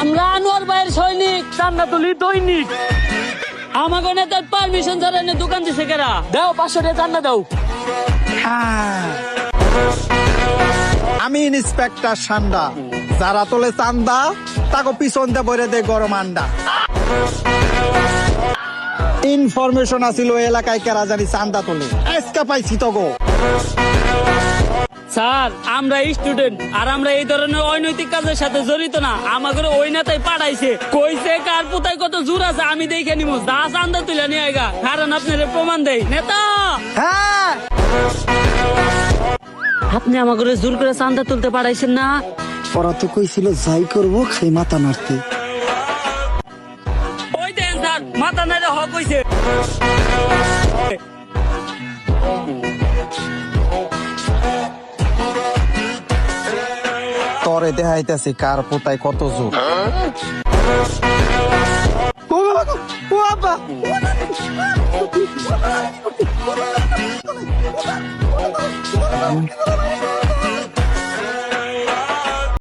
আমরা আনোয়ার ভাইয়ের সৈনিক, চান্দা তুলি দৈনিক। আমাকে নেতার পারমিশন ছাড়া এনে দোকান দিছে কেরা? দাও 500 টাকা চান্দা দাও। আমি ইন্সপেক্টর সান্ডা, যারা তোলে চান্দা তাকে পিছন দিয়ে বইরে দে গরম আন্ডা। ইনফরমেশন আছিল এলাকায় কেরা জানি চান্দা তোলে, আজকে পাইছি তো গো। স্যার আমরা স্টুডেন্ট, আর আমরা এই ধরনের অনৈতিক কাজের সাথে জড়িত না। আমাকে ওই নেতাই পাঠাইছে, কইছে কার পুতায় কত জোর আছে আমি দেখে নিব। যা চান্দা তুলে নিয়ে আইগা, কারণ আপনার প্রমাণ দেয় নেতা। হ্যাঁ, আপনি আমাকে জোর করে চান্দা তুলতে পাঠাইছেন না? ওরা তো কইছিল যাই করবো খাই মাথা নাড়তে। ওই দেন স্যার, মাথা নাইলে হক হইছে। তরে দেখাইতেছি কার পোতায় কত জোর। ও বাবা